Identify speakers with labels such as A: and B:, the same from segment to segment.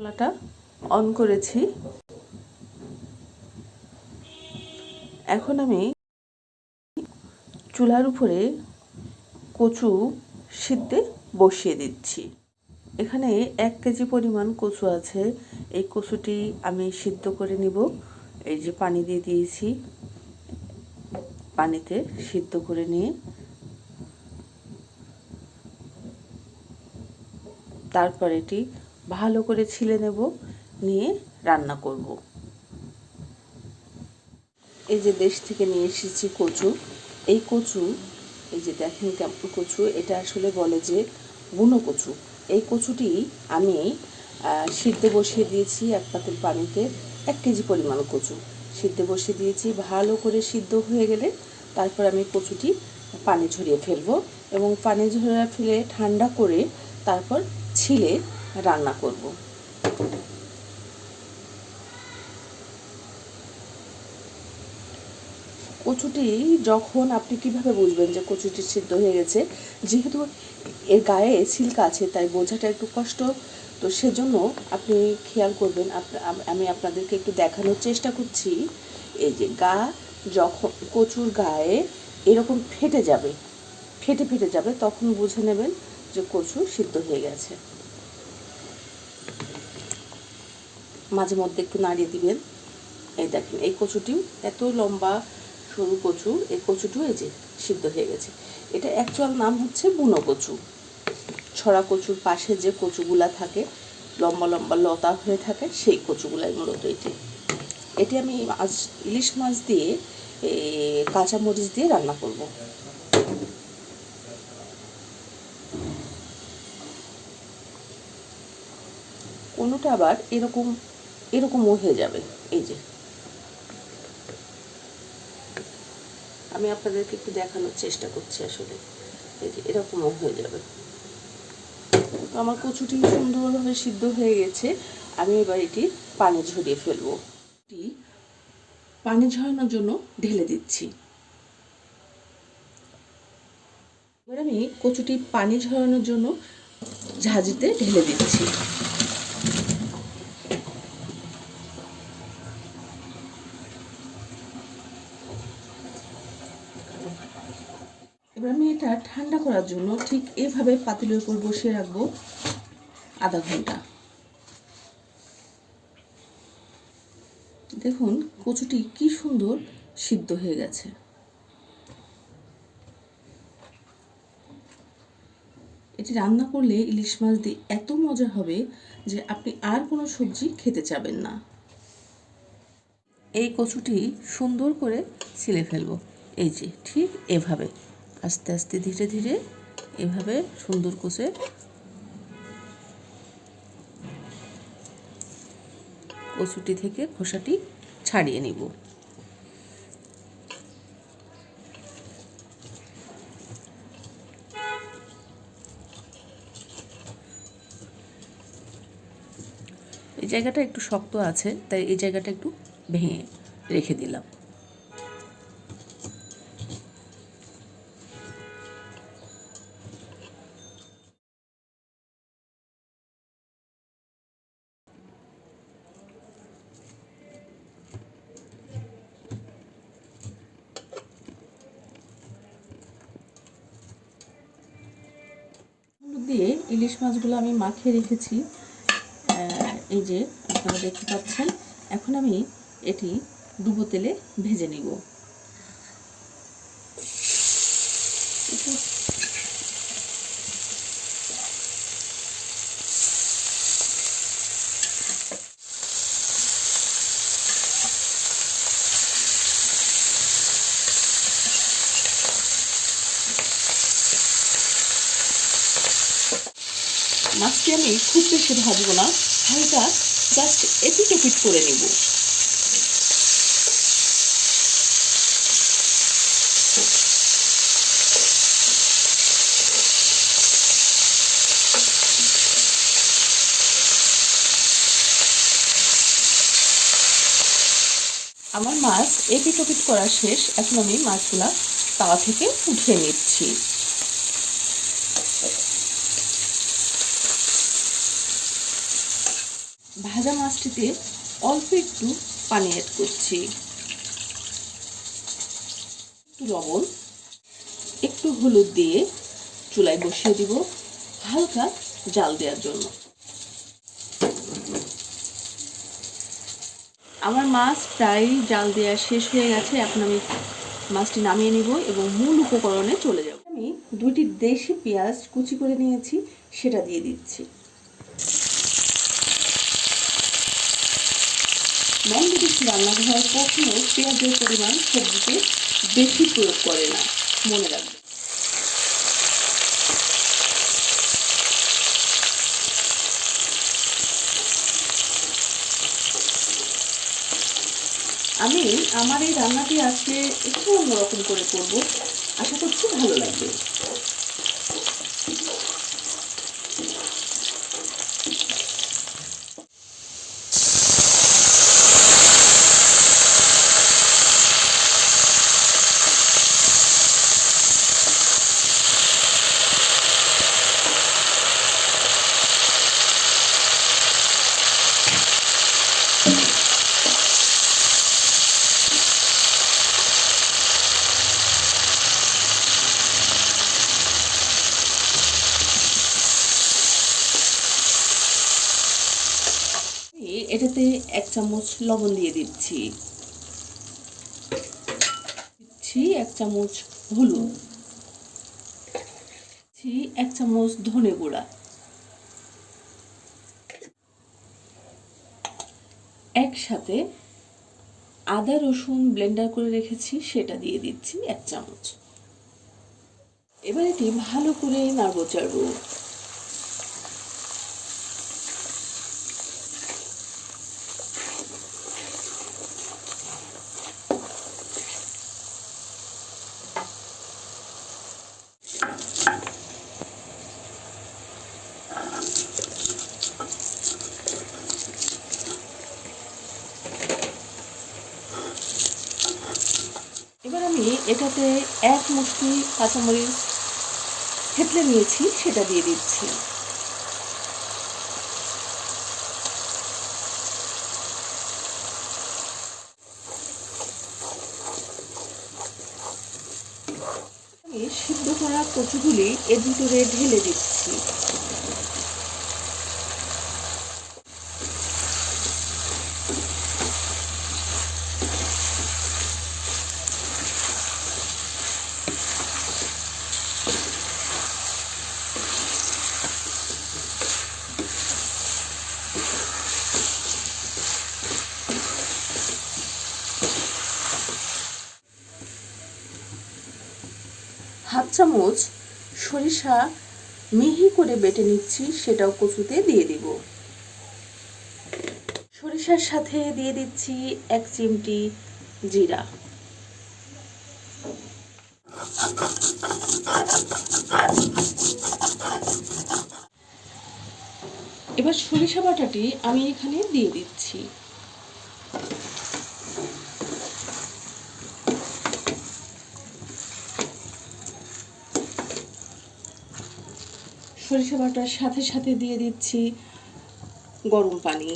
A: চুলাটা অন করেছি। এখন আমি চুলার উপরে কচু সিদ্ধে বসিয়ে দিচ্ছি। এখানে 1 কেজি পরিমাণ কচু আছে। এই কচুটি আমি সিদ্ধ করে নিব। এই যে পানি দিয়ে দিয়েছি, পানিতে সিদ্ধ করে নিয়ে তারপর এটি ভালো করে ছিলে নেব, নিয়ে রান্না করব। এই যে দেশ থেকে নিয়ে এসেছি কচু। এই কচু, এই যে দেখেন কেমন কচু, এটা আসলে বলে যে বুনো কচু। এই কচুটি আমি সিদ্ধে বসিয়ে দিয়েছি 1 পাতিল পানিতে। 1 কেজি পরিমাণ কচু সিদ্ধে বসিয়ে দিয়েছি। ভালো করে সিদ্ধ হয়ে গেলে তারপর আমি কচুটি পানি ঝরিয়ে ফেলবো এবং পানি ঝরিয়ে ফেলে ঠান্ডা করে তারপর ছিলে রান্না করব। কচুটি যখন আপনি কিভাবে বুঝবেন যে কচুটি সিদ্ধ হয়ে গেছে, যেহেতু এর গায়ে ছিলকা আছে তাই বোঝাটা একটু কষ্ট, তো সেজন্য আপনি খেয়াল করবেন। আমি আপনাদেরকে একটু দেখানোর চেষ্টা করছি। এই যে যখন কচুর গায়ে এরকম ফেটে যাবে, ফেটে যাবে, তখন বুঝে নেবেন যে কচু সিদ্ধ হয়ে গেছে। মাঝে মধ্যে একটু নাড়িয়ে দিবেন। এই দেখেন এই কচুটিও এত লম্বা সরু কচু, এই কচুটিও এই যে সিদ্ধ হয়ে গেছে। এটা অ্যাকচুয়াল নাম হচ্ছে বুনো কচু। ছড়া কচুর পাশে যে কচুগুলা থাকে, লম্বা লম্বা লতা হয়ে থাকে, সেই কচুগুলাই মূলত এটি আমি ইলিশ মাছ দিয়ে কাঁচামরিচ দিয়ে রান্না করব। কোনোটা আবার এরকমও হয়ে যাবে। এই যে আমি আপনাদেরকে একটু দেখানোর চেষ্টা করছি। আসলে এই যে এরকমও হয়ে যাবে। আমার কচুটি সুন্দরভাবে সিদ্ধ হয়ে গেছে। আমি এবার এটি পানি ঝরিয়ে ফেলবো। পানি ঝরানোর জন্য ঢেলে দিচ্ছি। এবার আমি কচুটি পানি ঝরানোর জন্য ঝাঁঝিতে ঢেলে দিচ্ছি। এবার আমি এটা ঠান্ডা করার জন্য ঠিক এভাবে পাতিলের উপর বসিয়ে রাখবো আধা ঘন্টা। দেখুন কচুটি কি সুন্দর সিদ্ধ হয়ে গেছে। এটি রান্না করলে ইলিশ মাছ দিয়ে এত মজা হবে যে আপনি আর কোনো সবজি খেতে চাবেন না। এই কচুটি সুন্দর করে ছিলে ফেলবো। এই যে ঠিক এভাবে আস্তে আস্তে ধীরে ধীরে এভাবে সুন্দর করে কচুটি থেকে খোসাটি ছাড়িয়ে নিব। এই জায়গাটা একটু শক্ত আছে, তাই এই জায়গাটা একটু ভেঙে রেখে দিলাম। দিয়ে ইলিশ মাছগুলো আমি মাখিয়ে রেখেছি। এই যে আপনারা দেখতে পাচ্ছেন। এখন আমি এটি ডুবো তেলে ভেজে নিব। মাছটি আমি খুব বেশি ভাজবো না, হালকা জাস্ট এপিট ওপিট করে নিব। আমার মাছ এপিট ওপিট করা শেষ। এখন আমি মাছগুলা তাওয়া থেকে উঠিয়ে নিচ্ছি। ভাজা মাছটিতে অল্প একটু পানি অ্যাড করছি, একটু লবণ, একটু হলুদ দিয়ে চুলায় বসিয়ে দিব হালকা জাল দেওয়ার জন্য। আমার মাছ প্রায় জাল দেওয়া শেষ হয়ে গেছে। এখন আমি মাছটি নামিয়ে নিব এবং মূল উপকরণে চলে যাব। আমি 2টি দেশি পেঁয়াজ কুচি করে নিয়েছি, সেটা দিয়ে দিচ্ছি। ননভেজ রান্নাঘর কখনো পেঁয়াজের পরিমাণ সবজিতে বেশি প্রয়োগ করে না, মনে রাখবে। আমি আমার এই রান্নাটি আজকে একটু অন্যরকম করে করব, আশা করছি ভালো লাগবে। এটাতে 1 চামচ লবণ দিয়ে দিচ্ছি, 1 চামচ হলুদ, 1 চামচ ধনে গুঁড়া, একসাথে আদা রসুন ব্লেন্ডার করে রেখেছি সেটা দিয়ে দিচ্ছি 1 চামচ। এবার এটি ভালো করে নাড়বো চাড়বো। এবার আমি এটাতে 1 মুঠি কাঁচামরিচ থেতলে নিয়েছি, সেটা দিয়ে দিচ্ছি। আমি সিদ্ধ করা কচুগুলি এর ভিতরে ঢেলে দিচ্ছি। হাফ চামচ সরিষা মিহি করে বেটে নিচ্ছি, সেটাও কচুতে দিয়ে দিব। সরিষার সাথে দিয়ে দিচ্ছি 1 চিমটি জিরা। এবার সরিষা বাটাটি আমি এখানে দিয়ে দিচ্ছি। সরিষা বাটার সাথে সাথে দিয়ে দিচ্ছি গরম পানি।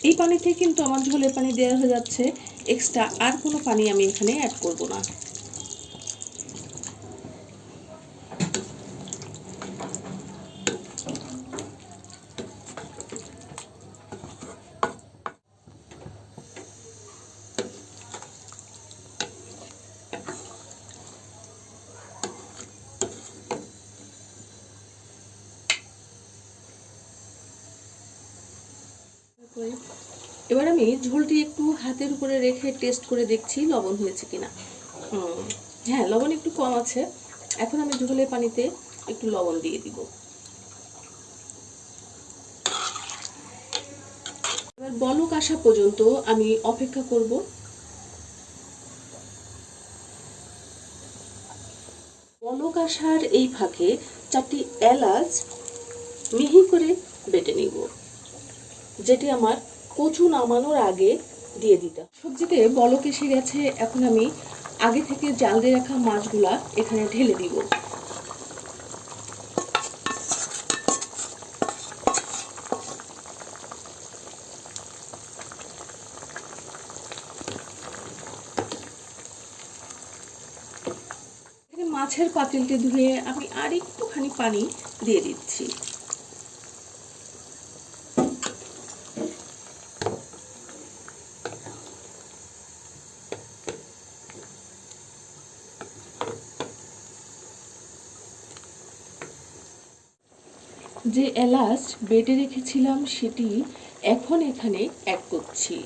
A: এই পানিতে কিন্তু আমার ঝোলের পানি দেওয়া হয়ে যাচ্ছে, এক্সট্রা আর কোনো পানি আমি এখানে অ্যাড করব না। এবার আমি ঝোলটি একটু হাতের উপরে রেখে টেস্ট করে দেখছি লবণ হয়েছে কিনা। হ্যাঁ, লবণ একটু কম আছে। এখন আমি ঝোলের পানিতে একটু লবণ দিয়ে দিব। এবার বলক আসা পর্যন্ত আমি অপেক্ষা করব। বলক আসার এই ফাঁকে 4টি এলাচ মিহি করে বেটে নিব, যেটি আমার কচু নামানোর আগে দিয়ে দিতে। সবজিতে বলক এসে গেছে, এখন আমি আগে থেকে জাল দিয়ে রাখা মাছগুলা এখানে ঢেলে দিব। মাছের পাতিলটি ধুয়ে আমি আর একটুখানি পানি দিয়ে দিচ্ছি। যে এলাচ বেটে রেখেছিলাম সেটি এখন এখানে অ্যাড করছি।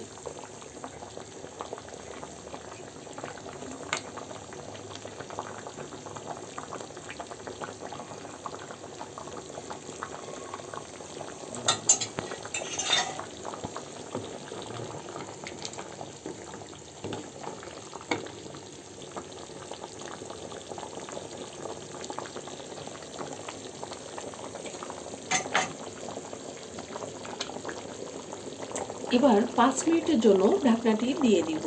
A: এবার 5 মিনিটের জন্য ঢাকনাটি দিয়ে দিব।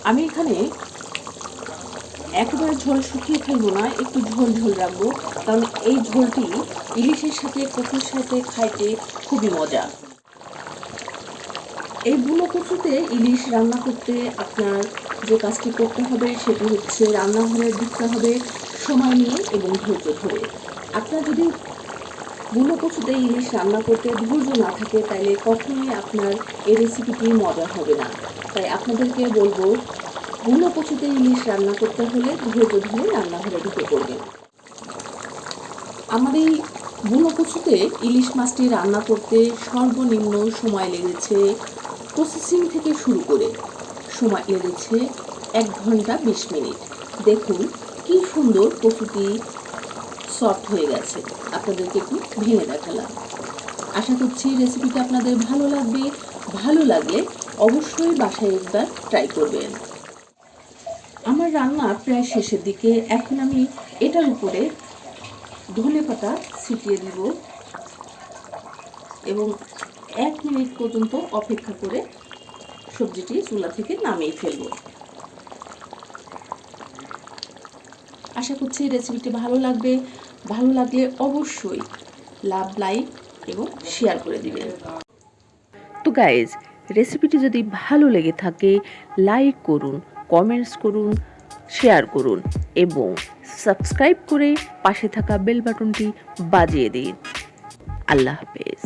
A: আমি এখানে একেবারে ঝোল শুকিয়ে ফেলবো না, একটু ঝোল ঝোল রাখবো, কারণ এই ঝোলটি ইলিশের সাথে কচুর সাথে খাইতে খুবই মজা। এই বুনো কচুতে ইলিশ রান্না করতে আপনার যে কাজটি করতে হবে সেটি হচ্ছে রান্নাঘরে ঢুকতে হবে সময় নিয়ে এবং ধৈর্য ধরে। আপনার যদি বুনো কচুতে ইলিশ রান্না করতে ধৈর্য না থাকে তাহলে কখনোই আপনার এই রেসিপিটি মজা হবে না। তাই আপনাদেরকে বলবো, বুনো কচুতে ইলিশ রান্না করতে হলে ধৈর্য ধরে রান্নাঘরে ঢুকে পড়বেন। আমার এই বুনো কচুতে ইলিশ মাছটি রান্না করতে সর্বনিম্ন সময় লেগেছে, প্রসেসিং থেকে শুরু করে সময় লেগেছে 1 ঘন্টা 20 মিনিট। দেখুন কি সুন্দর কচুটি সফট হয়ে গেছে। আপনাদেরকে একটু ভেঙে দেখালাম। আশা করছি রেসিপিটা আপনাদের ভালো লাগবে। ভালো লাগলে অবশ্যই বাসায় একবার ট্রাই করবেন। আমার রান্না প্রায় শেষের দিকে। এখন আমি এটার উপরে ধনেপাতা ছিটিয়ে দিব এবং 1 মিনিট পর্যন্ত অপেক্ষা করে সবজিটি চুলা থেকে নামিয়ে ফেলব। আশা করছি রেসিপিটি ভালো লাগবে। ভালো লাগলে অবশ্যই লাভ, লাইক এবং শেয়ার করে দিবেন। তো গাইজ, রেসিপিটি যদি ভালো লেগে থাকে লাইক করুন, কমেন্টস করুন, শেয়ার করুন এবং সাবস্ক্রাইব করে পাশে থাকা বেল বাটনটি বাজিয়ে দিন। আল্লাহ হাফেজ।